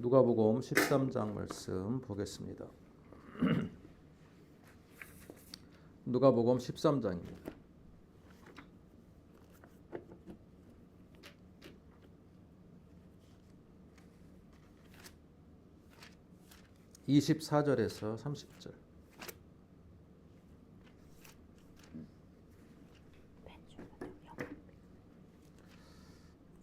누가복음 13장 말씀 보겠습니다. 누가복음 13장입니다. 24절에서 30절.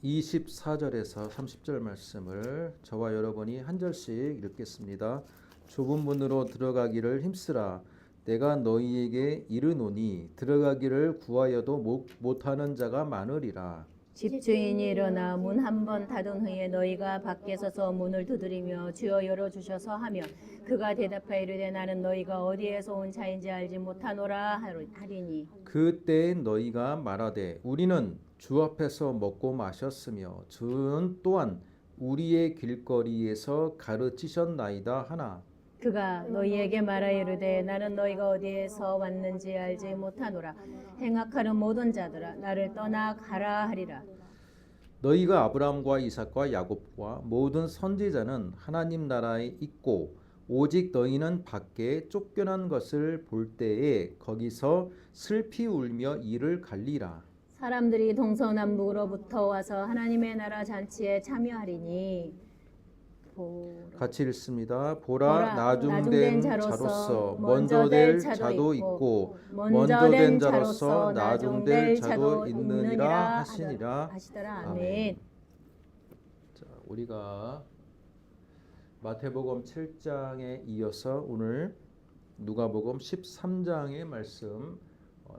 24절에서 30절 말씀을 저와 여러분이 한 절씩 읽겠습니다. 좁은 문으로 들어가기를 힘쓰라. 내가 너희에게 이르노니 들어가기를 구하여도 못하는 자가 많으리라. 집주인이 일어나 문 한 번 닫은 후에 너희가 밖에 서서 문을 두드리며 주여 열어주셔서 하면 그가 대답하여 이르되 나는 너희가 어디에서 온 자인지 알지 못하노라 하리니 그때 너희가 말하되 우리는 주 앞에서 먹고 마셨으며 주는 또한 우리의 길거리에서 가르치셨나이다 하나. 그가 너희에게 말하여 이르되 나는 너희가 어디에서 왔는지 알지 못하노라. 행악하는 모든 자들아 나를 떠나 가라 하리라. 너희가 아브라함과 이삭과 야곱과 모든 선지자는 하나님 나라에 있고 오직 너희는 밖에 쫓겨난 것을 볼 때에 거기서 슬피 울며 이를 갈리라. 사람들이 동서남북으로부터 와서 하나님의 나라 잔치에 참여하리니 같이 읽습니다. 보라 나중된 나중된 자로서 먼저 먼저 될 될 자도 있고 먼저 된 자로서 나중될 자도 있느니라 하시니라. 하시더라. 아멘. 아멘. 자, 우리가 마태복음 7장에 이어서 오늘 누가복음 13장의 말씀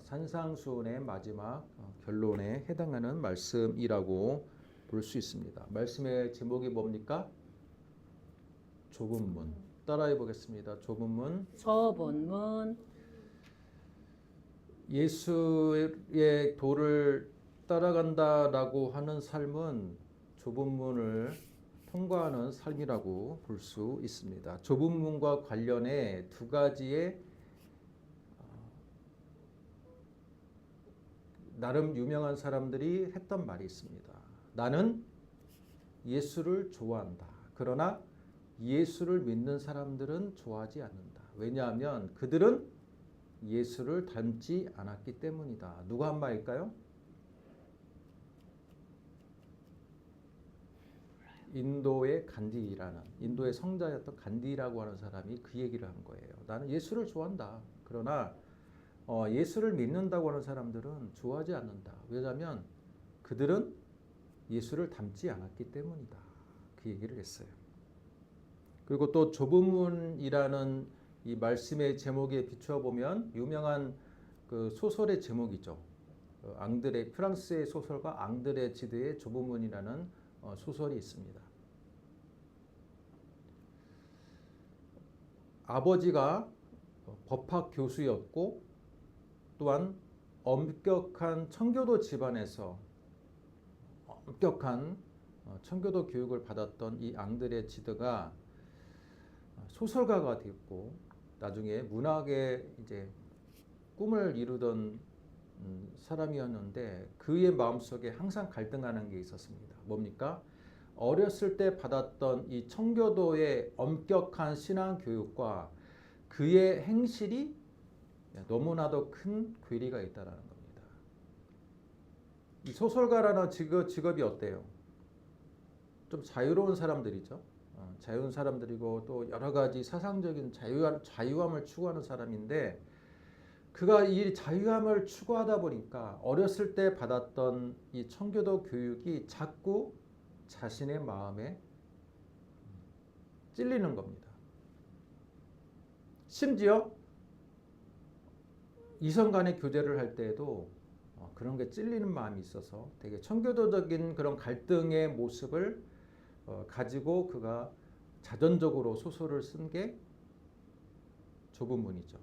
산상수훈의 마지막 결론에 해당하는 말씀이라고 볼 수 있습니다. 말씀의 제목이 뭡니까? 좁은 문. 따라해 보겠습니다. 좁은 문. 좁은 문. 예수의 도를 따라간다라고 하는 삶은 좁은 문을 통과하는 삶이라고 볼 수 있습니다. 좁은 문과 관련해 두 가지의 나름 유명한 사람들이 했던 말이 있습니다. 나는 예수를 좋아한다. 그러나 예수를 믿는 사람들은 좋아하지 않는다. 왜냐하면 그들은 예수를 닮지 않았기 때문이다. 누가 한 말일까요? 인도의 간디라는 인도의 성자였던 간디라고 하는 사람이 그 얘기를 한 거예요. 나는 예수를 좋아한다. 그러나 예수를 믿는다고 하는 사람들은 좋아하지 않는다. 왜냐하면 그들은 예수를 닮지 않았기 때문이다. 그 얘기를 했어요. 그리고 또 좁은 문이라는 이 말씀의 제목에 비추어 보면 유명한 그 소설의 제목이죠. 앙드레 프랑스의 소설가 앙드레 지드의 좁은 문이라는 소설이 있습니다. 아버지가 법학 교수였고 또한 엄격한 청교도 집안에서 엄격한 청교도 교육을 받았던 이 앙드레 지드가 소설가가 되었고 나중에 문학의 이제 꿈을 이루던 사람이었는데 그의 마음속에 항상 갈등하는 게 있었습니다. 뭡니까? 어렸을 때 받았던 이 청교도의 엄격한 신앙 교육과 그의 행실이 너무나도 큰 괴리가 있다라는 겁니다. 이 소설가라는 직업이 어때요? 좀 자유로운 사람들이죠. 자유로운 사람들이고 또 여러 가지 사상적인 자유함을 추구하는 사람인데 그가 이 자유함을 추구하다 보니까 어렸을 때 받았던 이 청교도 교육이 자꾸 자신의 마음에 찔리는 겁니다. 심지어 이성 간의 교제를 할 때에도 그런 게 찔리는 마음이 있어서 되게 청교도적인 그런 갈등의 모습을 가지고 그가 자전적으로 소설을 쓴 게 좁은 문이죠.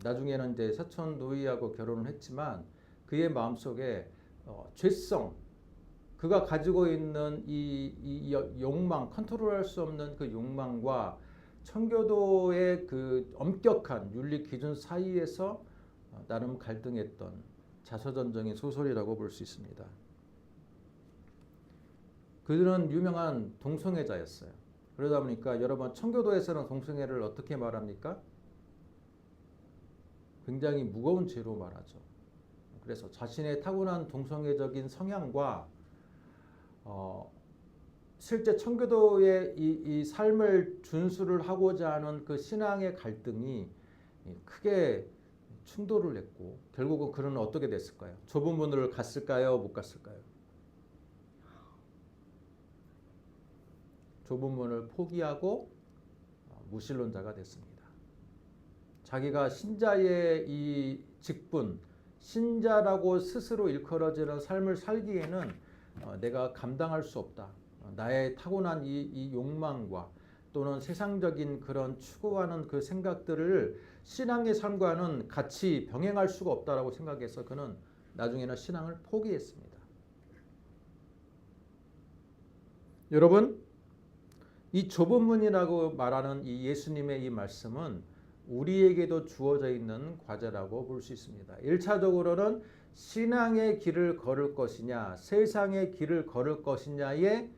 나중에는 이제 사촌 누이하고 결혼을 했지만 그의 마음속에 죄성, 그가 가지고 있는 이 욕망, 컨트롤할 수 없는 그 욕망과 청교도의 그 엄격한 윤리 기준 사이에서 나름 갈등했던 자서전적인 소설이라고 볼 수 있습니다. 그들은 유명한 동성애자였어요. 그러다 보니까 여러분 청교도에서는 동성애를 어떻게 말합니까? 굉장히 무거운 죄로 말하죠. 그래서 자신의 타고난 동성애적인 성향과 실제 청교도의 이 삶을 준수를 하고자 하는 그 신앙의 갈등이 크게 충돌을 했고 결국은 그는 어떻게 됐을까요? 좁은 문을 갔을까요? 못 갔을까요? 좁은 문을 포기하고 무신론자가 됐습니다. 자기가 신자의 이 직분, 신자라고 스스로 일컬어지는 삶을 살기에는 내가 감당할 수 없다. 나의 타고난 이 욕망과 또는 세상적인 그런 추구하는 그 생각들을 신앙의 삶과는 같이 병행할 수가 없다라고 생각해서 그는 나중에는 신앙을 포기했습니다. 여러분, 이 좁은 문이라고 말하는 이 예수님의 이 말씀은 우리에게도 주어져 있는 과제라고 볼 수 있습니다. 1차적으로는 신앙의 길을 걸을 것이냐, 세상의 길을 걸을 것이냐의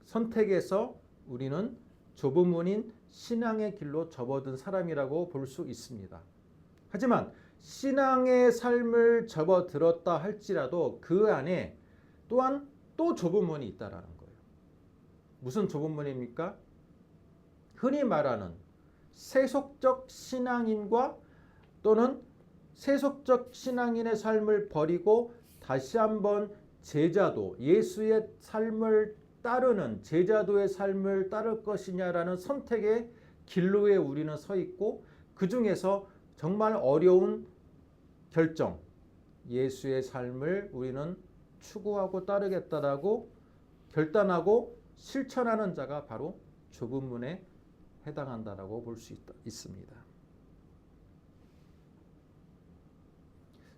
선택에서 우리는 좁은 문인 신앙의 길로 접어든 사람이라고 볼 수 있습니다. 하지만 신앙의 삶을 접어들었다 할지라도 그 안에 또한 또 좁은 문이 있다라는 거예요. 무슨 좁은 문입니까? 흔히 말하는 세속적 신앙인과 또는 세속적 신앙인의 삶을 버리고 다시 한번 제자도, 예수의 삶을 따르는 제자도의 삶을 따를 것이냐라는 선택의 길로에 우리는 서 있고 그 중에서 정말 어려운 결정, 예수의 삶을 우리는 추구하고 따르겠다라고 결단하고 실천하는 자가 바로 좁은 문에 해당한다라고 볼 수 있습니다.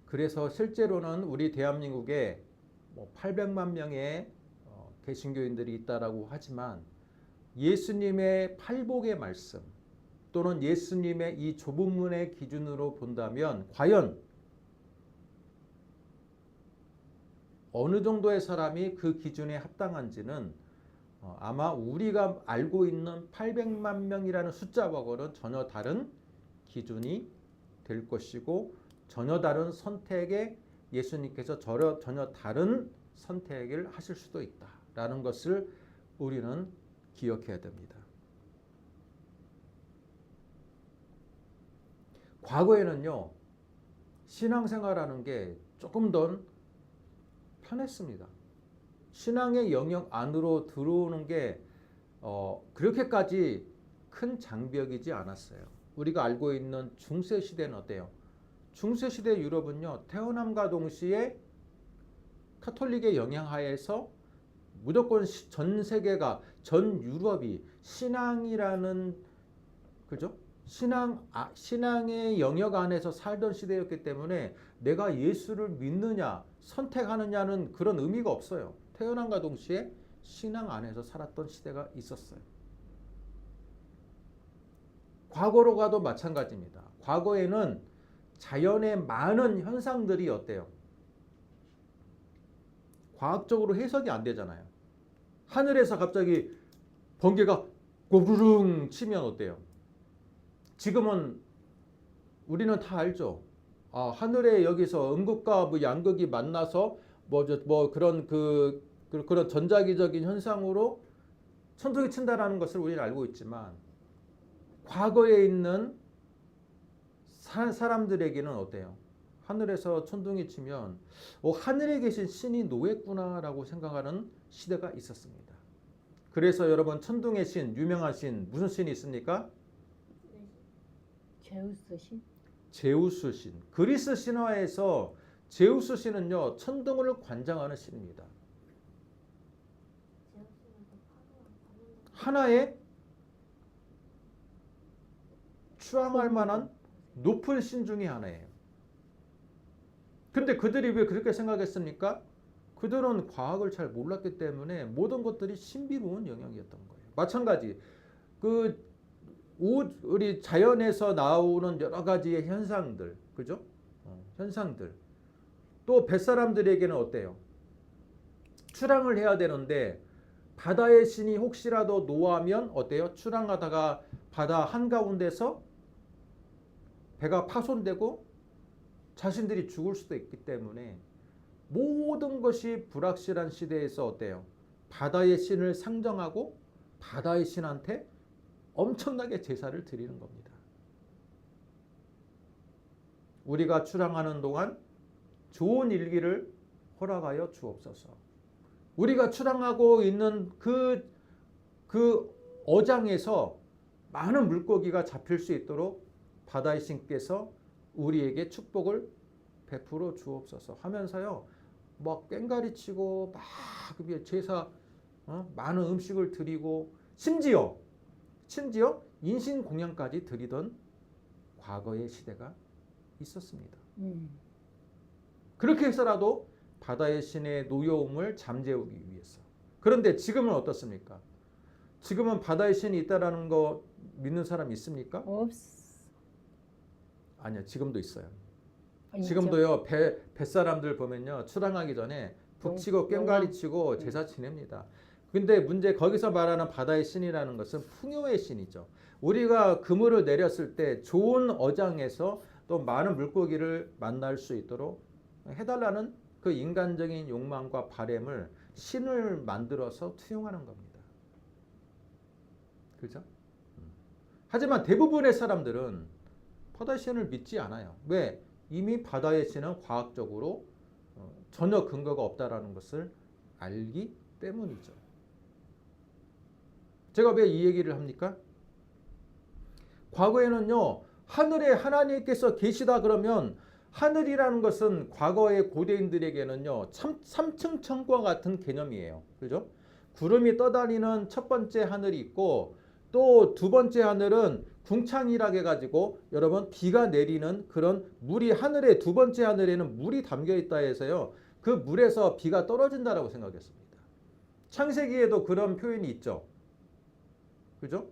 그래서 실제로는 우리 대한민국에 800만 명의 개신교인들이 있다라고 하지만 예수님의 팔복의 말씀 또는 예수님의 이 좁은 문의 기준으로 본다면 과연 어느 정도의 사람이 그 기준에 합당한지는 아마 우리가 알고 있는 800만 명이라는 숫자하고는 전혀 다른 기준이 될 것이고 전혀 다른 선택에 예수님께서 전혀 다른 선택을 하실 수도 있다라는 것을 우리는 기억해야 됩니다. 과거에는요, 신앙생활하는 게 조금 더 편했습니다. 신앙의 영역 안으로 들어오는 게 그렇게까지 큰 장벽이지 않았어요. 우리가 알고 있는 중세시대는 어때요? 중세시대 유럽은요, 태어남과 동시에 카톨릭의 영향하에서 무조건 전 세계가, 전 유럽이 신앙이라는, 그죠? 신앙의 영역 안에서 살던 시대였기 때문에 내가 예수를 믿느냐, 선택하느냐는 그런 의미가 없어요. 태어남과 동시에 신앙 안에서 살았던 시대가 있었어요. 과거로 가도 마찬가지입니다. 과거에는 자연의 많은 현상들이 어때요? 과학적으로 해석이 안 되잖아요. 하늘에서 갑자기 번개가 고르릉 치면 어때요? 지금은 우리는 다 알죠. 하늘에 여기서 음극과 양극이 만나서 그런 그런 전자기적인 현상으로 천둥이 친다라는 것을 우리는 알고 있지만 과거에 있는 사람들에게는 어때요? 하늘에서 천둥이 치면 하늘에 계신 신이 노했구나라고 생각하는 시대가 있었습니다. 그래서 여러분 천둥의 신, 유명한 신, 무슨 신이 있습니까? 제우스 신? 제우스 신. 그리스 신화에서 제우스 신은요, 천둥을 관장하는 신입니다. 하나의 추앙할 만한 높은 신 중에 하나예요. 근데 그들이 왜 그렇게 생각했습니까? 그들은 과학을 잘 몰랐기 때문에 모든 것들이 신비로운 영역이었던 거예요. 마찬가지 우리 자연에서 나오는 여러 가지의 현상들, 그죠? 현상들. 또 뱃사람들에게는 어때요? 출항을 해야 되는데 바다의 신이 혹시라도 노하면 어때요? 출항하다가 바다 한가운데서 배가 파손되고 자신들이 죽을 수도 있기 때문에 모든 것이 불확실한 시대에서 어때요? 바다의 신을 상정하고 바다의 신한테 엄청나게 제사를 드리는 겁니다. 우리가 출항하는 동안 좋은 일기를 허락하여 주옵소서. 우리가 출항하고 있는 그 어장에서 많은 물고기가 잡힐 수 있도록 바다의 신께서 우리에게 축복을 베풀어 주옵소서 하면서요. 막 꽹가리 치고 막 제사 많은 음식을 드리고 심지어 인신공양까지 드리던 과거의 시대가 있었습니다. 그렇게 해서라도 바다의 신의 노여움을 잠재우기 위해서. 그런데 지금은 어떻습니까? 지금은 바다의 신이 있다라는 거 믿는 사람 있습니까? 아니요, 지금도 있어요. 지금도요, 뱃사람들 보면요, 출항하기 전에 북치고 꽹가리 치고 제사 지냅니다. 근데 문제 거기서 말하는 바다의 신이라는 것은 풍요의 신이죠. 우리가 그물을 내렸을 때 좋은 어장에서 또 많은 물고기를 만날 수 있도록 해달라는 그 인간적인 욕망과 바램을 신을 만들어서 투영하는 겁니다. 그렇죠? 하지만 대부분의 사람들은 바다의 신을 믿지 않아요. 왜? 이미 바다의 신은 과학적으로 전혀 근거가 없다라는 것을 알기 때문이죠. 제가 왜 이 얘기를 합니까? 과거에는요, 하늘에 하나님께서 계시다 그러면 하늘이라는 것은 과거의 고대인들에게는요, 삼층 천과 같은 개념이에요. 그죠? 구름이 떠다니는 첫 번째 하늘이 있고 또 두 번째 하늘은 궁창이라고 해가지고 여러분 비가 내리는 그런 물이 하늘에 두 번째 하늘에는 물이 담겨 있다 해서요. 그 물에서 비가 떨어진다라고 생각했습니다. 창세기에도 그런 표현이 있죠. 그죠?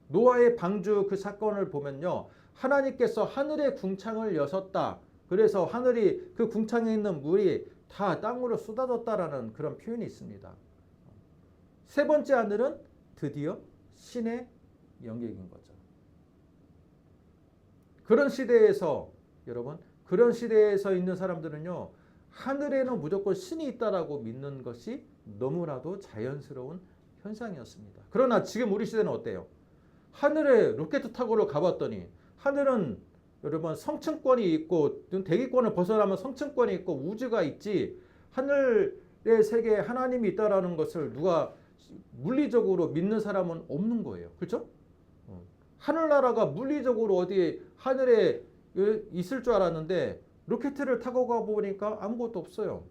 노아의 방주 그 사건을 보면요. 하나님께서 하늘의 궁창을 여셨다. 그래서 하늘이 그 궁창에 있는 물이 다 땅으로 쏟아졌다라는 그런 표현이 있습니다. 세 번째 하늘은 드디어 신의 영역인 거죠. 그런 시대에서 여러분, 그런 시대에서 있는 사람들은요. 하늘에는 무조건 신이 있다라고 믿는 것이 너무나도 자연스러운 현상이었습니다. 그러나 지금 우리 시대는 어때요? 하늘에 로켓 타고를 가봤더니 하늘은 여러분 성층권이 있고 대기권을 벗어나면 성층권이 있고 우주가 있지 하늘의 세계에 하나님이 있다라는 것을 누가 물리적으로 믿는 사람은 없는 거예요. 그렇죠? 하늘나라가 물리적으로 어디에 하늘에 있을 줄 알았는데 로켓을 타고 가보니까 아무것도 없어요.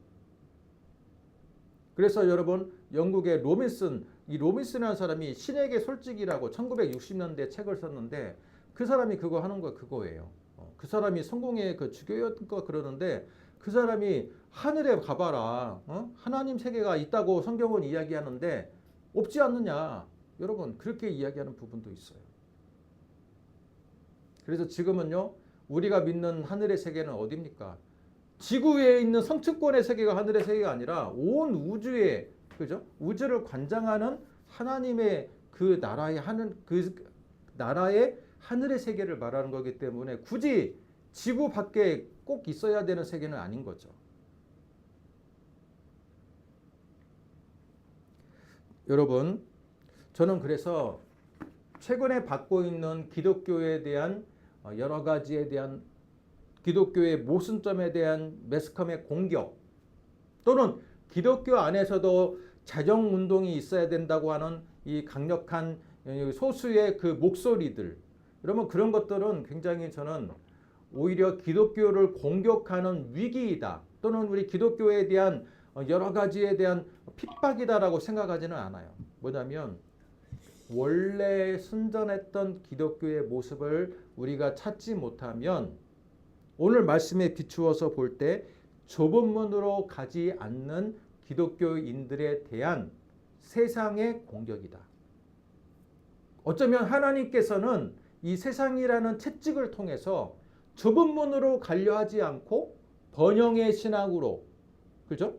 그래서 여러분 영국의 로빈슨이라는 사람이 신에게 솔직이라고 1960년대 책을 썼는데 그 사람이 그거 하는 거 그거예요. 그 사람이 성공의 그 주교였던가 그러는데 그 사람이 하늘에 가봐라. 하나님 세계가 있다고 성경은 이야기하는데 없지 않느냐. 여러분 그렇게 이야기하는 부분도 있어요. 그래서 지금은요. 우리가 믿는 하늘의 세계는 어디입니까? 지구에 있는 성층권의 세계가 하늘의 세계가 아니라 온 우주에 그죠? 우주를 관장하는 하나님의 그 나라의 하늘의 세계를 말하는 거기 때문에 굳이 지구 밖에 꼭 있어야 되는 세계는 아닌 거죠. 여러분, 저는 그래서 최근에 받고 있는 기독교에 대한 여러 가지에 대한 기독교의 모순점에 대한 매스컴의 공격 또는 기독교 안에서도 자정운동이 있어야 된다고 하는 이 강력한 소수의 그 목소리들 여러분 그런 것들은 굉장히 저는 오히려 기독교를 공격하는 위기이다 또는 우리 기독교에 대한 여러 가지에 대한 핍박이다라고 생각하지는 않아요. 뭐냐면 원래 순전했던 기독교의 모습을 우리가 찾지 못하면 오늘 말씀에 비추어서 볼 때 좁은 문으로 가지 않는 기독교인들에 대한 세상의 공격이다. 어쩌면 하나님께서는 이 세상이라는 채찍을 통해서 좁은 문으로 가려 하지 않고 번영의 신앙으로 그죠?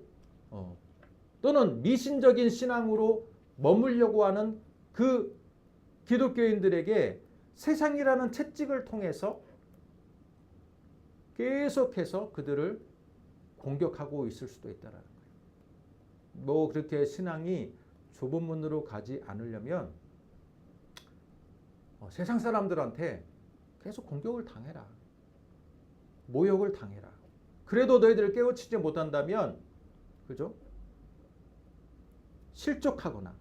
또는 미신적인 신앙으로 머물려고 하는 그 기독교인들에게 세상이라는 채찍을 통해서 계속해서 그들을 공격하고 있을 수도 있다는 거예요. 뭐 그렇게 신앙이 좁은 문으로 가지 않으려면 세상 사람들한테 계속 공격을 당해라. 모욕을 당해라. 그래도 너희들을 깨우치지 못한다면, 그죠? 실족하거나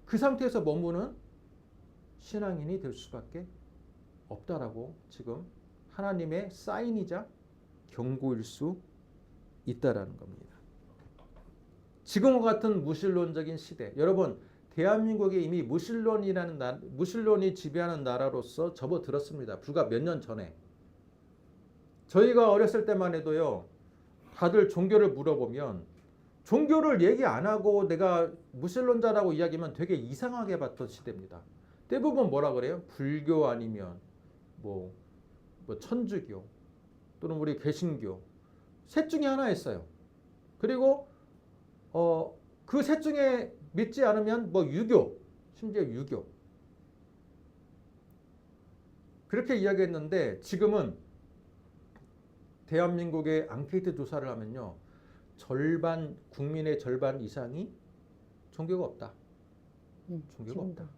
그 상태에서 머무는 신앙인이 될 수밖에 없다라고 지금 하나님의 사인이자 경고일 수 있다라는 겁니다. 지금과 같은 무신론적인 시대, 여러분 대한민국에 이미 무신론이 지배하는 나라로서 접어들었습니다. 불과 몇 년 전에. 저희가 어렸을 때만 해도요, 다들 종교를 물어보면 종교를 얘기 안 하고 내가 무신론자라고 이야기하면 되게 이상하게 봤던 시대입니다. 대부분 뭐라 그래요? 불교 아니면 뭐 천주교 또는 우리 개신교 셋 중에 하나였어요. 그리고 그 셋 중에 믿지 않으면 뭐 유교, 심지어 유교 그렇게 이야기했는데 지금은 대한민국의 앙케이트 조사를 하면요, 국민의 절반 이상이 종교가 없다. 종교가 없다. 맞아요.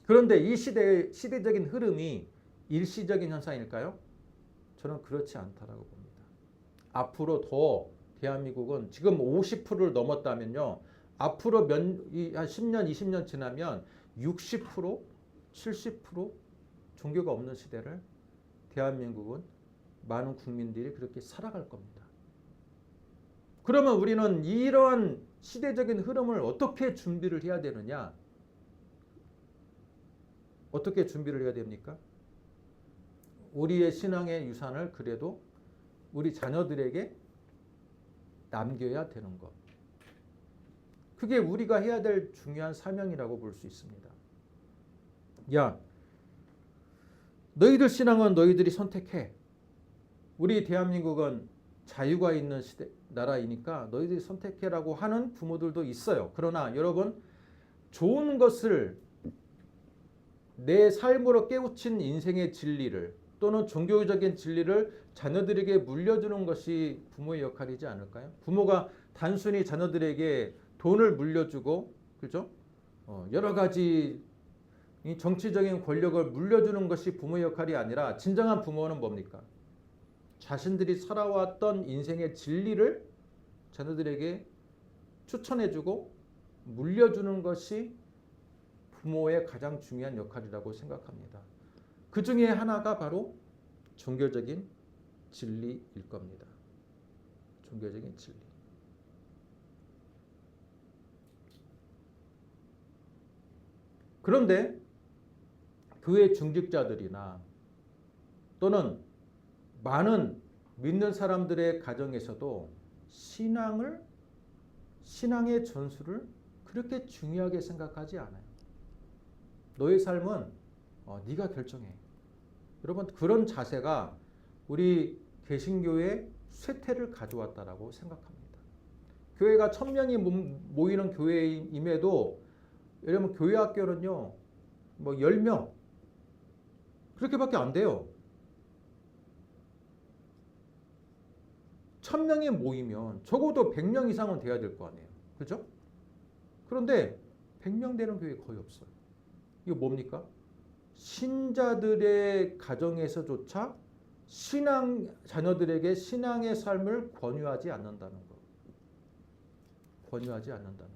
그런데 이 시대적인 흐름이 일시적인 현상일까요? 저는 그렇지 않다라고 봅니다. 앞으로 더 대한민국은 지금 50%를 넘었다면요, 앞으로 한 10년, 20년 지나면 60%, 70% 종교가 없는 시대를 대한민국은 많은 국민들이 그렇게 살아갈 겁니다. 그러면 우리는 이러한 시대적인 흐름을 어떻게 준비를 해야 되느냐? 어떻게 준비를 해야 됩니까? 우리의 신앙의 유산을 그래도 우리 자녀들에게 남겨야 되는 것. 그게 우리가 해야 될 중요한 사명이라고 볼 수 있습니다. 야, 너희들 신앙은 너희들이 선택해. 우리 대한민국은 자유가 있는 나라이니까 너희들이 선택해라고 하는 부모들도 있어요. 그러나 여러분, 좋은 것을 내 삶으로 깨우친 인생의 진리를 또는 종교적인 진리를 자녀들에게 물려주는 것이 부모의 역할이지 않을까요? 부모가 단순히 자녀들에게 돈을 물려주고, 그죠? 여러 가지 이 정치적인 권력을 물려주는 것이 부모의 역할이 아니라 진정한 부모는 뭡니까? 자신들이 살아왔던 인생의 진리를 자녀들에게 추천해주고 물려주는 것이 부모의 가장 중요한 역할이라고 생각합니다. 그 중에 하나가 바로 종교적인 진리일 겁니다. 종교적인 진리. 그런데 교회 중직자들이나 또는 많은 믿는 사람들의 가정에서도 신앙의 전수를 그렇게 중요하게 생각하지 않아요. 너의 삶은 네가 결정해. 여러분, 그런 자세가 우리 개신교의 쇠퇴를 가져왔다라고 생각합니다. 교회가 1000명이 모이는 교회임에도 여러분, 교회 학교는요, 뭐 10명 그렇게밖에 안 돼요. 1000명이 모이면 적어도 100명 이상은 돼야 될 거 아니에요. 그죠? 그런데 100명 되는 교회 거의 없어요. 이거 뭡니까? 신자들의 가정에서조차 자녀들에게 신앙의 삶을 권유하지 않는다는 거. 권유하지 않는다는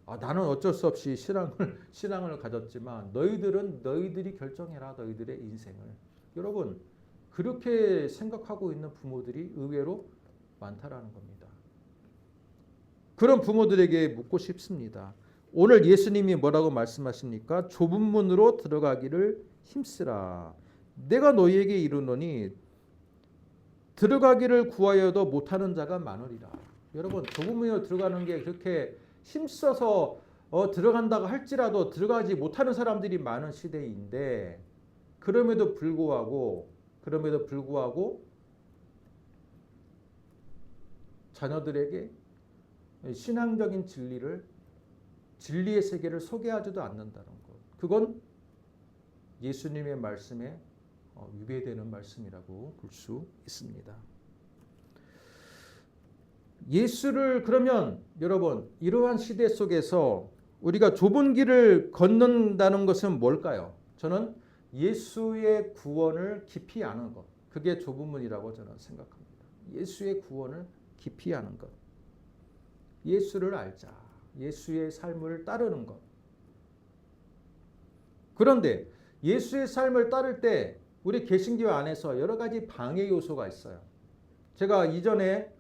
거. 나는 어쩔 수 없이 신앙을 가졌지만 너희들이 결정해라. 너희들의 인생을. 여러분, 그렇게 생각하고 있는 부모들이 의외로 많다라는 겁니다. 그런 부모들에게 묻고 싶습니다. 오늘 예수님이 뭐라고 말씀하십니까? 좁은 문으로 들어가기를 힘쓰라. 내가 너희에게 이르노니 들어가기를 구하여도 못하는 자가 많으리라. 여러분, 좁은 문으로 들어가는 게 그렇게 힘써서 들어간다고 할지라도 들어가지 못하는 사람들이 많은 시대인데, 그럼에도 불구하고 자녀들에게 신앙적인 진리의 세계를 소개하지도 않는다는 것. 그건 예수님의 말씀에 위배되는 말씀이라고 볼 수 있습니다. 예수를 그러면 여러분 이러한 시대 속에서 우리가 좁은 길을 걷는다는 것은 뭘까요? 저는 예수의 구원을 깊이 아는 것. 그게 좁은 문이라고 저는 생각합니다. 예수의 구원을 깊이 아는 것. 예수를 알자. 예수의 삶을 따르는 것. 그런데 예수의 삶을 따를 때 우리 개신교 안에서 여러 가지 방해 요소가 있어요. 제가 이전에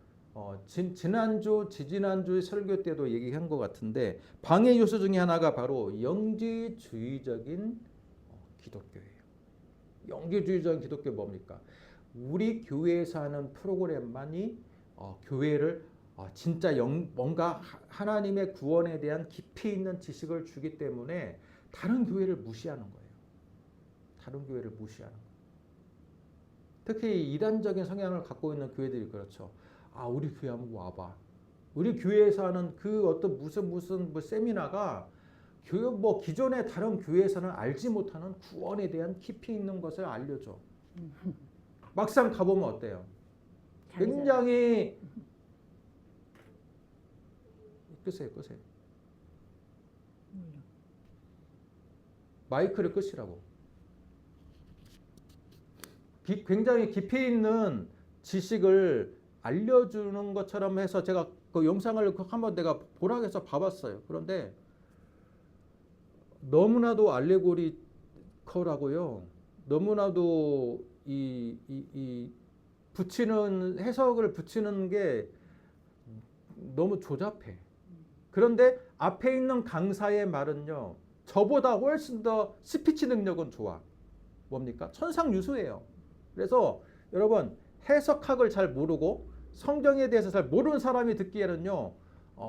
지난주, 지지난주 설교 때도 얘기한 것 같은데 방해 요소 중에 하나가 바로 영지주의적인 기독교예요. 영지주의적인 기독교 뭡니까? 우리 교회에서 하는 프로그램만이 교회를 진짜 뭔가 하나님의 구원에 대한 깊이 있는 지식을 주기 때문에 다른 교회를 무시하는 거예요. 다른 교회를 무시하는 거예요. 특히 이단적인 성향을 갖고 있는 교회들이 그렇죠. 우리 교회 한번 와봐. 우리 교회에서 하는 그 어떤 무슨 세미나가 교회 기존의 다른 교회에서는 알지 못하는 구원에 대한 깊이 있는 것을 알려줘. 막상 가보면 어때요? 굉장히 끄세요. 마이크를 끄시라고. 굉장히 깊이 있는 지식을 알려주는 것처럼 해서 제가 그 영상을 한번 내가 보라고 해서 봐봤어요. 그런데 너무나도 알레고리컬하고요. 너무나도 붙이는 해석을 붙이는 게 너무 조잡해. 그런데 앞에 있는 강사의 말은요. 저보다 훨씬 더 스피치 능력은 좋아. 뭡니까? 천상유수예요. 그래서 여러분 해석학을 잘 모르고 성경에 대해서 잘 모르는 사람이 듣기에는요.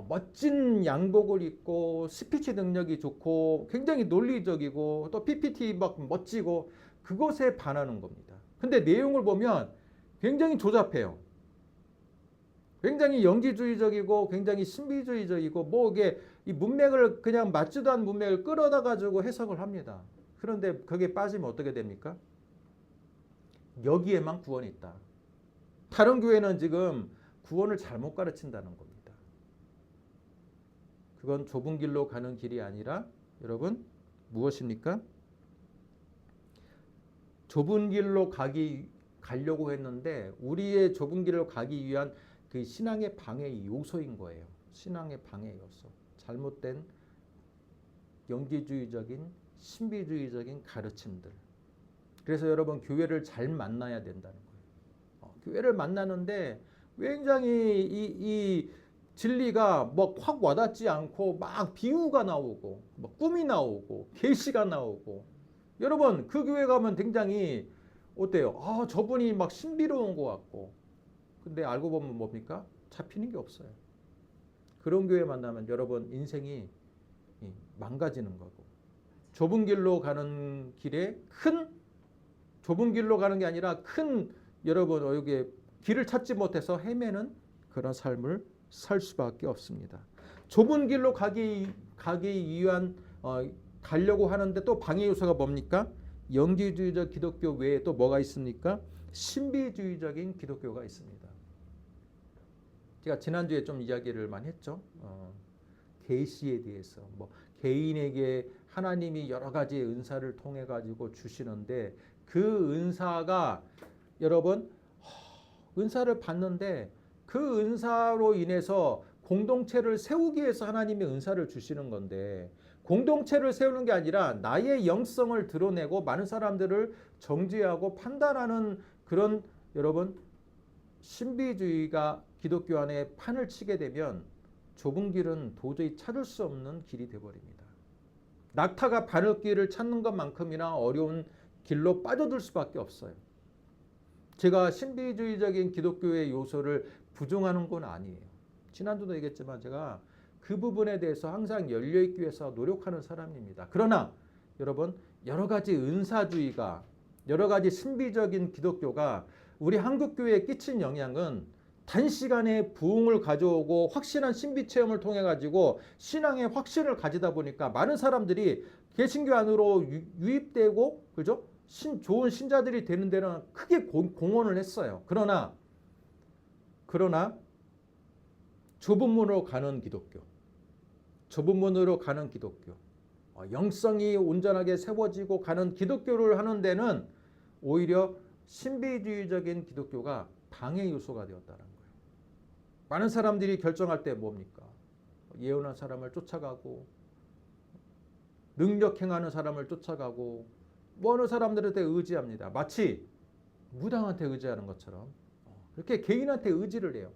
멋진 양복을 입고 스피치 능력이 좋고 굉장히 논리적이고 또 PPT 막 멋지고 그것에 반하는 겁니다. 근데 내용을 보면 굉장히 조잡해요. 굉장히 영지주의적이고 굉장히 신비주의적이고 이게 이 문맥을 그냥 맞지도 않은 문맥을 끌어다 가지고 해석을 합니다. 그런데 거기에 빠지면 어떻게 됩니까? 여기에만 구원이 있다. 다른 교회는 지금 구원을 잘못 가르친다는 겁니다. 그건 좁은 길로 가는 길이 아니라 여러분 무엇입니까? 좁은 길로 가려고 했는데 우리의 좁은 길로 가기 위한 그 신앙의 방해 요소인 거예요. 신앙의 방해 요소. 잘못된 영지주의적인 신비주의적인 가르침들. 그래서 여러분 교회를 잘 만나야 된다는 거예요. 교회를 만나는데 굉장히 이 진리가 확 와닿지 않고 막 비유가 나오고 꿈이 나오고 계시가 나오고 여러분 그 교회 가면 굉장히 어때요? 저분이 막 신비로운 것 같고 근데 알고 보면 뭡니까? 잡히는 게 없어요. 그런 교회 만나면 여러분 인생이 망가지는 거고 좁은 길로 가는 길에 좁은 길로 가는 게 아니라 여러분 여기 길을 찾지 못해서 헤매는 그런 삶을 살 수밖에 없습니다. 좁은 길로 가기 위한 가려고 하는데 또 방해 요소가 뭡니까? 영지주의적 기독교 외에 또 뭐가 있습니까? 신비주의적인 기독교가 있습니다. 제가 지난주에 좀 이야기를 많이 했죠. 계시에 대해서 개인에게 하나님이 여러 가지 은사를 통해 가지고 주시는데 그 은사가 여러분 은사를 받는데 그 은사로 인해서 공동체를 세우기 위해서 하나님이 은사를 주시는 건데 공동체를 세우는 게 아니라 나의 영성을 드러내고 많은 사람들을 정죄하고 판단하는 그런 여러분 신비주의가 기독교 안에 판을 치게 되면 좁은 길은 도저히 찾을 수 없는 길이 되어버립니다. 낙타가 바늘길을 찾는 것만큼이나 어려운 길로 빠져들 수밖에 없어요. 제가 신비주의적인 기독교의 요소를 부정하는 건 아니에요. 지난주도 얘기했지만 제가 그 부분에 대해서 항상 열려있기 위해서 노력하는 사람입니다. 그러나 여러분 여러 가지 은사주의가 여러 가지 신비적인 기독교가 우리 한국교회에 끼친 영향은 단시간에 부흥을 가져오고 확실한 신비 체험을 통해 가지고 신앙의 확신을 가지다 보니까 많은 사람들이 개신교 안으로 유입되고 그죠? 좋은 신자들이 되는 데는 크게 공헌을 했어요. 그러나 좁은 문으로 가는 기독교, 좁은 문으로 가는 기독교, 영성이 온전하게 세워지고 가는 기독교를 하는 데는 오히려 신비주의적인 기독교가 방해 요소가 되었다는 거예요. 많은 사람들이 결정할 때 뭡니까? 예언한 사람을 쫓아가고 능력 행하는 사람을 쫓아가고 어느 사람들한테 의지합니다. 마치 무당한테 의지하는 것처럼 그렇게 개인한테 의지를 해요.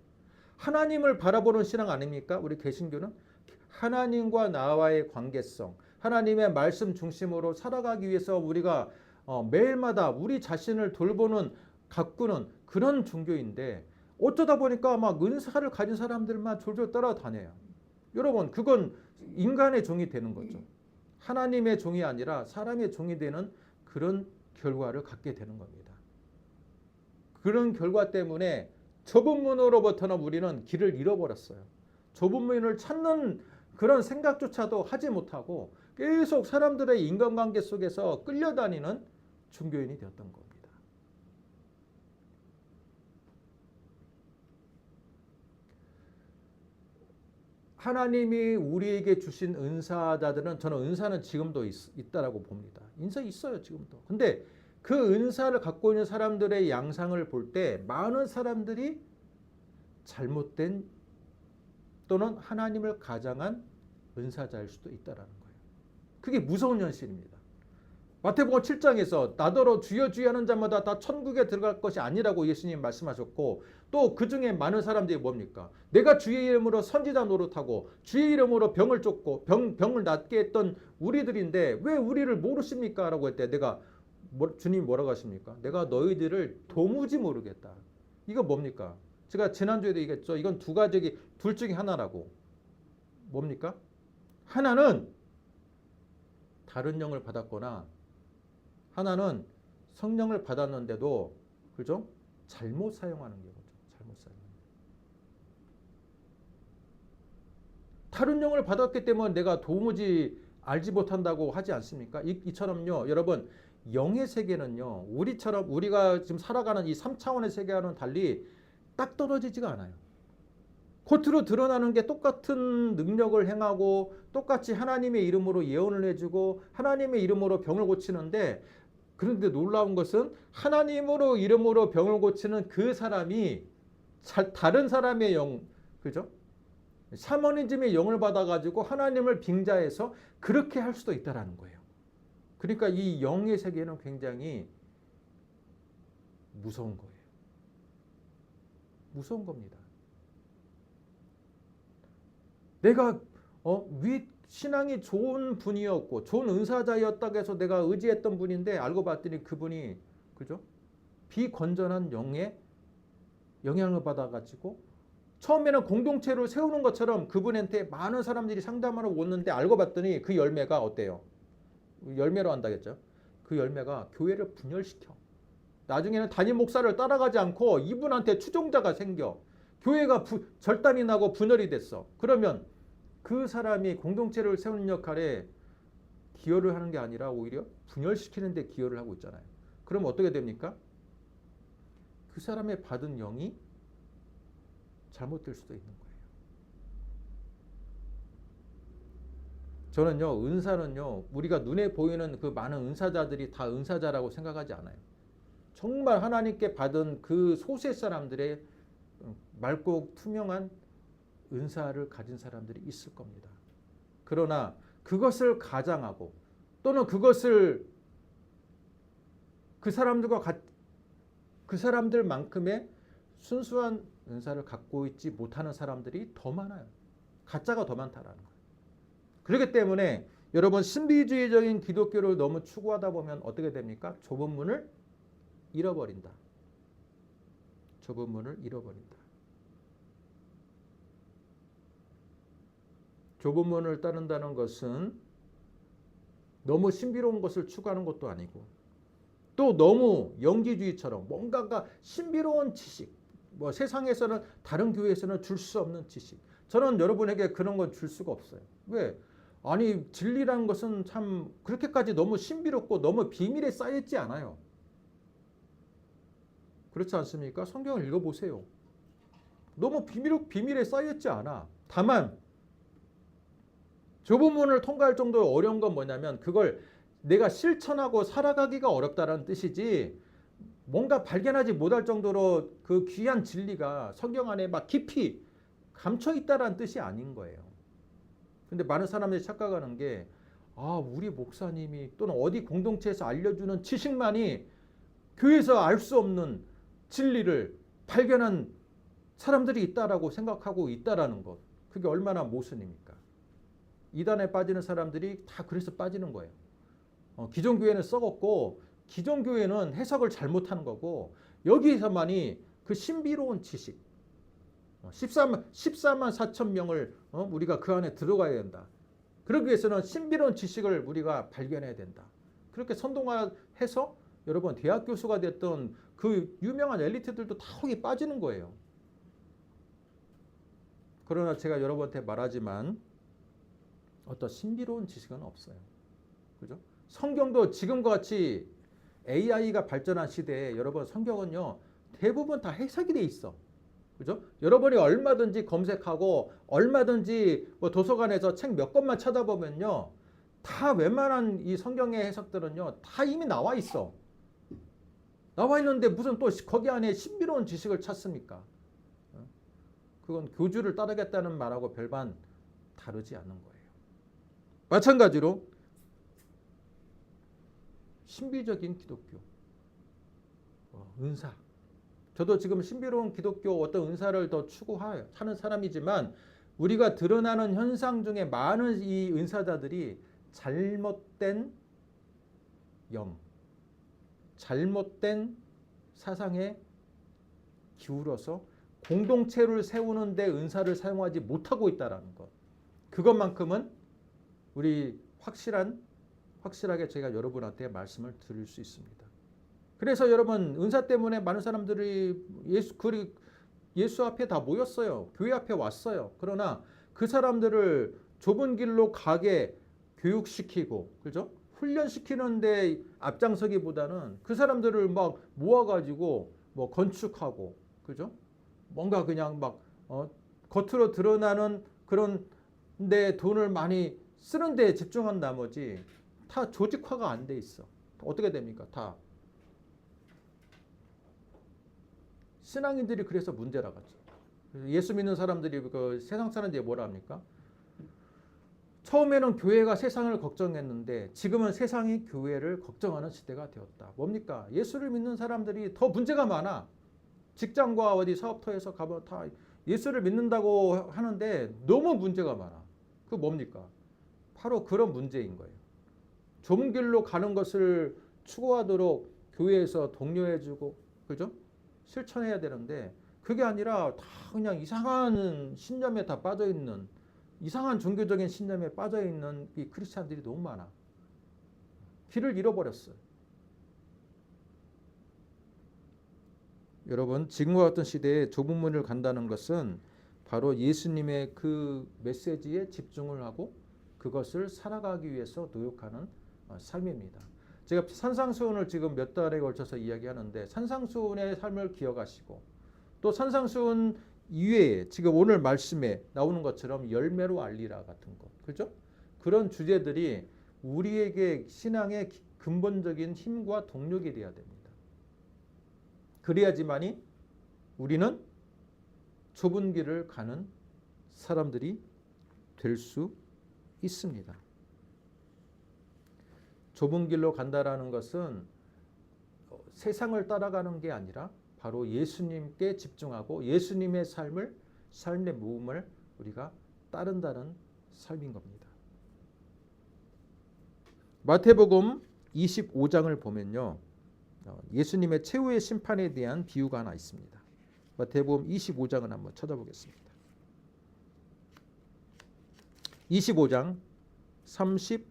하나님을 바라보는 신앙 아닙니까? 우리 개신교는 하나님과 나와의 관계성, 하나님의 말씀 중심으로 살아가기 위해서 우리가 매일마다 우리 자신을 돌보는 가꾸는 그런 종교인데 어쩌다 보니까 막 은사를 가진 사람들만 졸졸 따라다녀요. 여러분 그건 인간의 종이 되는 거죠. 하나님의 종이 아니라 사람의 종이 되는 그런 결과를 갖게 되는 겁니다. 그런 결과 때문에 좁은 문으로부터는 우리는 길을 잃어버렸어요. 좁은 문을 찾는 그런 생각조차도 하지 못하고 계속 사람들의 인간관계 속에서 끌려다니는 종교인이 되었던 겁니다. 하나님이 우리에게 주신 은사자들은 저는 은사는 지금도 있다라고 봅니다. 은사 있어요 지금도. 근데 그 은사를 갖고 있는 사람들의 양상을 볼 때 많은 사람들이 잘못된 또는 하나님을 가장한 은사자일 수도 있다라는 거예요. 그게 무서운 현실입니다. 마태복음 7장에서 나더러 주여 주여 하는 자마다 다 천국에 들어갈 것이 아니라고 예수님 말씀하셨고 또 그중에 많은 사람들이 뭡니까? 내가 주의 이름으로 선지자 노릇하고 주의 이름으로 병을 쫓고 병을 낫게 했던 우리들인데 왜 우리를 모르십니까? 라고 할 때 주님 뭐라고 하십니까? 내가 너희들을 도무지 모르겠다. 이거 뭡니까? 제가 지난주에도 얘기했죠. 이건 둘 중에 하나라고. 뭡니까? 하나는 다른 영을 받았거나 하나는 성령을 받았는데도 그죠? 잘못 사용하는 거죠. 잘못 사용. 다른 영을 받았기 때문에 내가 도무지 알지 못한다고 하지 않습니까? 이처럼요. 여러분 영의 세계는요. 우리가 지금 살아가는 이 3차원의 세계와는 달리 딱 떨어지지가 않아요. 겉으로 드러나는 게 똑같은 능력을 행하고 똑같이 하나님의 이름으로 예언을 해주고 하나님의 이름으로 병을 고치는데 그런데 놀라운 것은 하나님으로 이름으로 병을 고치는 그 사람이 다른 사람의 영, 그죠? 샤머니즘의 영을 받아가지고 하나님을 빙자해서 그렇게 할 수도 있다라는 거예요. 그러니까 이 영의 세계는 굉장히 무서운 거예요. 무서운 겁니다. 내가 신앙이 좋은 분이었고 좋은 은사자였다고 해서 내가 의지했던 분인데 알고 봤더니 그분이 그죠? 비건전한 영의 영향을 받아가지고 처음에는 공동체를 세우는 것처럼 그분한테 많은 사람들이 상담하러 오는데 알고 봤더니 그 열매가 어때요? 열매로 한다겠죠? 그 열매가 교회를 분열시켜. 나중에는 담임 목사를 따라가지 않고 이분한테 추종자가 생겨. 교회가 절단이 나고 분열이 됐어. 그러면 그 사람이 공동체를 세우는 역할에 기여를 하는 게 아니라 오히려 분열시키는 데 기여를 하고 있잖아요. 그럼 어떻게 됩니까? 그 사람의 받은 영이 잘못될 수도 있는 거예요. 저는요, 은사는요, 우리가 눈에 보이는 그 많은 은사자들이 다 은사자라고 생각하지 않아요. 정말 하나님께 받은 그 소수의 사람들의 맑고 투명한 은사를 가진 사람들이 있을 겁니다. 그러나 그것을 가장하고 또는 그것을 그 사람들만큼의 순수한 은사를 갖고 있지 못하는 사람들이 더 많아요. 가짜가 더 많다라는 거예요. 그렇기 때문에 여러분 신비주의적인 기독교를 너무 추구하다 보면 어떻게 됩니까? 좁은 문을 잃어버린다. 좁은 문을 잃어버린다. 좁은 문을 따른다는 것은 너무 신비로운 것을 추구하는 것도 아니고 또 너무 영지주의처럼 뭔가가 신비로운 지식, 뭐 세상에서는 다른 교회에서는 줄 수 없는 지식. 저는 여러분에게 그런 건 줄 수가 없어요. 왜? 아니 진리라는 것은 참 그렇게까지 너무 신비롭고 너무 비밀에 쌓여있지 않아요. 그렇지 않습니까? 성경을 읽어보세요. 너무 비밀에 쌓여있지 않아. 다만 좁은 문을 통과할 정도로 어려운 건 뭐냐면 그걸 내가 실천하고 살아가기가 어렵다는 뜻이지 뭔가 발견하지 못할 정도로 그 귀한 진리가 성경 안에 막 깊이 감춰 있다라는 뜻이 아닌 거예요. 근데 많은 사람들이 착각하는 게 우리 목사님이 또는 어디 공동체에서 알려주는 지식만이 교회에서 알 수 없는 진리를 발견한 사람들이 있다라고 생각하고 있다라는 것. 그게 얼마나 모순입니까? 이단에 빠지는 사람들이 다 그래서 빠지는 거예요. 기존 교회는 썩었고 기존 교회는 해석을 잘못한 거고 여기에서만이 그 신비로운 지식 14만 4천 명을 우리가 그 안에 들어가야 된다. 그러기 위해서는 신비로운 지식을 우리가 발견해야 된다. 그렇게 선동해서 여러분 대학 교수가 됐던 그 유명한 엘리트들도 다 거기 빠지는 거예요. 그러나 제가 여러분한테 말하지만 어떤 신비로운 지식은 없어요. 그죠? 성경도 지금과 같이 AI가 발전한 시대에 여러분 성경은요 대부분 다 해석이 돼 있어. 그죠? 여러분이 얼마든지 검색하고 얼마든지 뭐 도서관에서 책 몇 권만 찾아보면요 다 웬만한 이 성경의 해석들은요 다 이미 나와 있어. 나와 있는데 무슨 또 거기 안에 신비로운 지식을 찾습니까? 그건 교주를 따르겠다는 말하고 별반 다르지 않는 거예요. 마찬가지로 신비적인 기독교, 은사. 저도 지금 신비로운 기독교 어떤 은사를 더 추구하는 사람이지만 우리가 드러나는 현상 중에 많은 이 은사자들이 잘못된 영, 잘못된 사상에 기울어서 공동체를 세우는 데 은사를 사용하지 못하고 있다는 것. 그것만큼은 우리 확실하게 제가 여러분한테 말씀을 드릴 수 있습니다. 그래서 여러분 은사 때문에 많은 사람들이 예수 앞에 다 모였어요. 교회 앞에 왔어요. 그러나 그 사람들을 좁은 길로 가게 교육시키고 그죠? 훈련시키는데 앞장서기보다는 그 사람들을 막 모아가지고 뭐 건축하고 그죠? 뭔가 그냥 막 겉으로 드러나는 그런 데 돈을 많이 쓰는 데 집중한 나머지 다 조직화가 안 돼 있어. 어떻게 됩니까? 다 신앙인들이 그래서 문제라고 하죠. 예수 믿는 사람들이 그 세상 사람들이 뭐라 합니까? 처음에는 교회가 세상을 걱정했는데 지금은 세상이 교회를 걱정하는 시대가 되었다. 뭡니까? 예수를 믿는 사람들이 더 문제가 많아. 직장과 어디 사업터에서 가면 다 예수를 믿는다고 하는데 너무 문제가 많아. 그 뭡니까? 바로 그런 문제인 거예요. 좁은 길로 가는 것을 추구하도록 교회에서 독려해주고 그죠? 실천해야 되는데 그게 아니라 다 그냥 이상한 신념에 다 빠져있는 이상한 종교적인 신념에 빠져있는 이 크리스찬들이 너무 많아. 길을 잃어버렸어요. 여러분 지금과 같은 시대에 좁은 문을 간다는 것은 바로 예수님의 그 메시지에 집중을 하고 그것을 살아가기 위해서 노력하는 삶입니다. 제가 산상수훈을 지금 몇 달에 걸쳐서 이야기하는데 산상수훈의 삶을 기억하시고 또 산상수훈 이외에 지금 오늘 말씀에 나오는 것처럼 열매로 알리라 같은 것 그죠? 그런 주제들이 우리에게 신앙의 근본적인 힘과 동력이 되어야 됩니다. 그래야지만이 우리는 좁은 길을 가는 사람들이 될 수 있습니다. 좁은 길로 간다라는 것은 세상을 따라가는 게 아니라 바로 예수님께 집중하고 예수님의 삶의 모험을 우리가 따른다는 삶인 겁니다. 마태복음 25장을 보면요. 예수님의 최후의 심판에 대한 비유가 하나 있습니다. 마태복음 25장을 한번 찾아보겠습니다. 25장 31절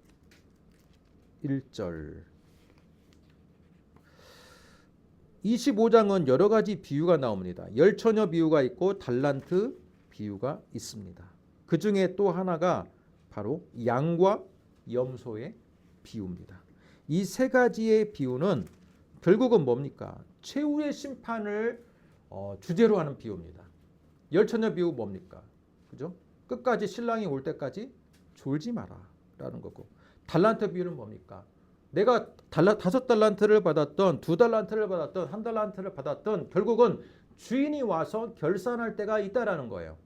25장은 여러 가지 비유가 나옵니다. 열처녀 비유가 있고 달란트 비유가 있습니다. 그 중에 또 하나가 바로 양과 염소의 비유입니다. 이 세 가지의 비유는 결국은 뭡니까? 최후의 심판을 주제로 하는 비유입니다. 열처녀 비유 뭡니까? 그죠? 끝까지 신랑이 올 때까지 졸지 마라 라는 거고, 달란트 비유는 뭡니까? 내가 5달란트를 받았던 2달란트를 받았던 1달란트를 받았던 결국은 주인이 와서 결산할 때가 있다라는 거예요.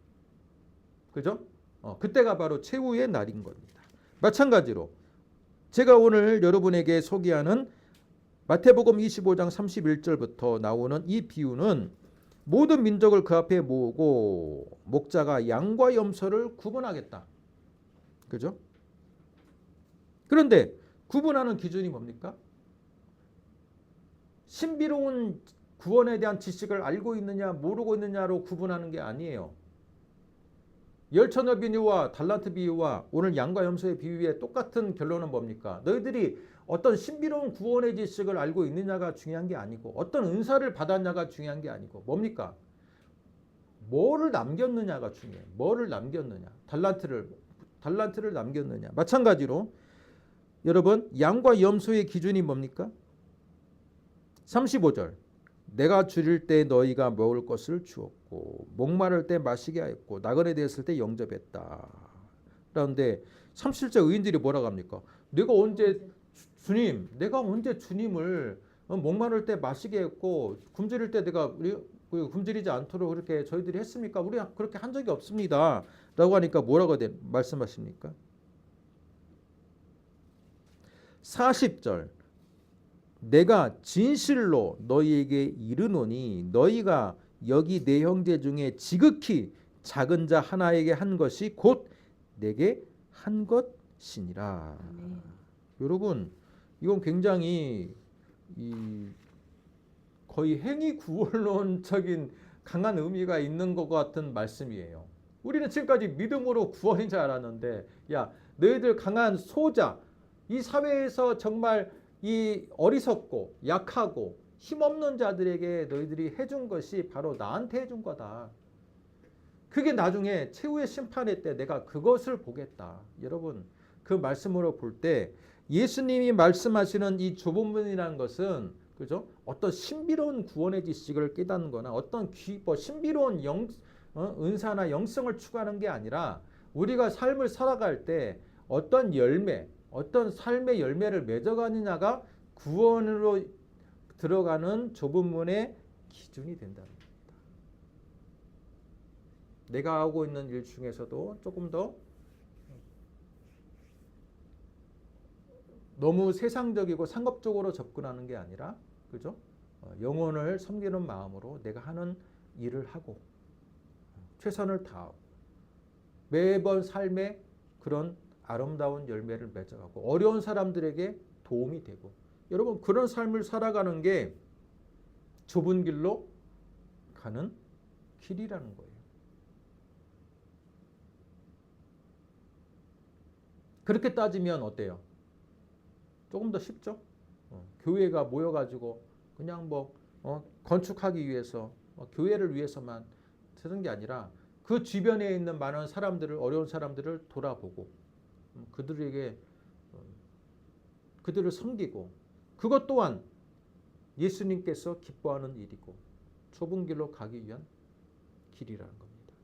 그죠? 그때가 바로 최후의 날인 겁니다. 마찬가지로 제가 오늘 여러분에게 소개하는 마태복음 25장 31절부터 나오는 이 비유는 모든 민족을 그 앞에 모으고 목자가 양과 염소를 구분하겠다. 그죠? 그런데 구분하는 기준이 뭡니까? 신비로운 구원에 대한 지식을 알고 있느냐 모르고 있느냐로 구분하는 게 아니에요. 열처녀 비유와 달란트 비유와 오늘 양과 염소의 비유의 똑같은 결론은 뭡니까? 너희들이 어떤 신비로운 구원의 지식을 알고 있느냐가 중요한 게 아니고 어떤 은사를 받았냐가 중요한 게 아니고 뭡니까? 뭐를 남겼느냐가 중요해요. 뭐를 남겼느냐. 달란트를 남겼느냐. 마찬가지로 여러분 양과 염소의 기준이 뭡니까? 35절 내가 줄일 때 너희가 먹을 것을 주었고 목마를 때 마시게 하였고 나그네 되었을 때 영접했다. 그런데 37절 의인들이 뭐라고 합니까? 내가 언제 주님을 목마를 때 마시게 했고 굶주릴 때 내가 굶주리지 않도록 그렇게 저희들이 했습니까? 우리 그렇게 한 적이 없습니다. 라고 하니까 뭐라고 말씀하십니까? 40절 내가 진실로 너희에게 이르노니 너희가 여기 내 형제 중에 지극히 작은 자 하나에게 한 것이 곧 내게 한 것이니라. 여러분 이건 굉장히 거의 행위 구원론적인 강한 의미가 있는 것 같은 말씀이에요. 우리는 지금까지 믿음으로 구원인 줄 알았는데 야 너희들 강한 소자 이 사회에서 정말 이 어리석고 약하고 힘없는 자들에게 너희들이 해준 것이 바로 나한테 해준 거다. 그게 나중에 최후의 심판의 때 내가 그것을 보겠다. 여러분 그 말씀으로 볼 때 예수님이 말씀하시는 이 좁은 문이라는 것은 그죠? 어떤 신비로운 구원의 지식을 깨닫는 거나 어떤 신비로운 은사나 영성을 추구하는 게 아니라 우리가 삶을 살아갈 때 어떤 삶의 열매를 맺어가느냐가 구원으로 들어가는 좁은 문의 기준이 된다는 겁니다. 내가 하고 있는 일 중에서도 조금 더 너무 세상적이고 상업적으로 접근하는 게 아니라 그죠? 영혼을 섬기는 마음으로 내가 하는 일을 하고 최선을 다하고 매번 삶에 그런 아름다운 열매를 맺어가고 어려운 사람들에게 도움이 되고 여러분 그런 삶을 살아가는 게 좁은 길로 가는 길이라는 거예요. 그렇게 따지면 어때요? 조금 더 쉽죠? 교회가 모여가지고 그냥 건축하기 위해서 교회를 위해서만 쓰는 게 아니라 그 주변에 있는 많은 사람들을 어려운 사람들을 돌아보고 그들을 섬기고 그것 또한 예수님께서 기뻐하는 일이고 좁은 길로 가기 위한 길이라는 겁니다.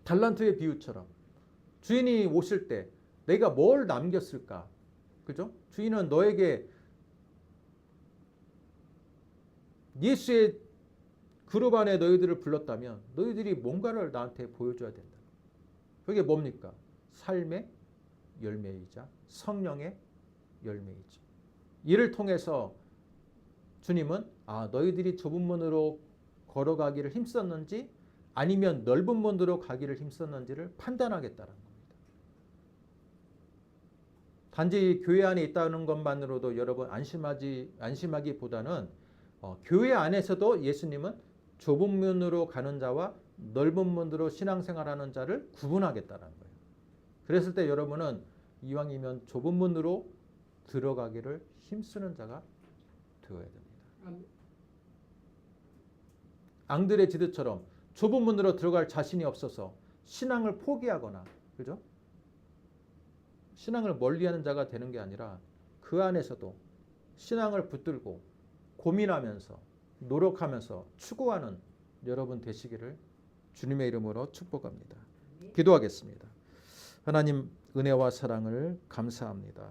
달란트의 비유처럼 주인이 오실 때 내가 뭘 남겼을까? 그죠? 주인은 너에게 예수의 그룹 안에 너희들을 불렀다면 너희들이 뭔가를 나한테 보여줘야 된다. 그게 뭡니까? 삶의 열매이자 성령의 열매이죠. 이를 통해서 주님은 너희들이 좁은 문으로 걸어가기를 힘썼는지 아니면 넓은 문으로 가기를 힘썼는지를 판단하겠다는 겁니다. 단지 교회 안에 있다는 것만으로도 여러분 안심하기보다는 교회 안에서도 예수님은 좁은 문으로 가는 자와 넓은 문으로 신앙생활하는 자를 구분하겠다는 거예요. 그랬을 때 여러분은 이왕이면 좁은 문으로 들어가기를 힘쓰는 자가 되어야 됩니다. 앙드레 지드처럼 좁은 문으로 들어갈 자신이 없어서 신앙을 포기하거나, 그죠? 신앙을 멀리하는 자가 되는 게 아니라 그 안에서도 신앙을 붙들고 고민하면서 노력하면서 추구하는 여러분 되시기를 주님의 이름으로 축복합니다. 기도하겠습니다. 하나님, 은혜와 사랑을 감사합니다.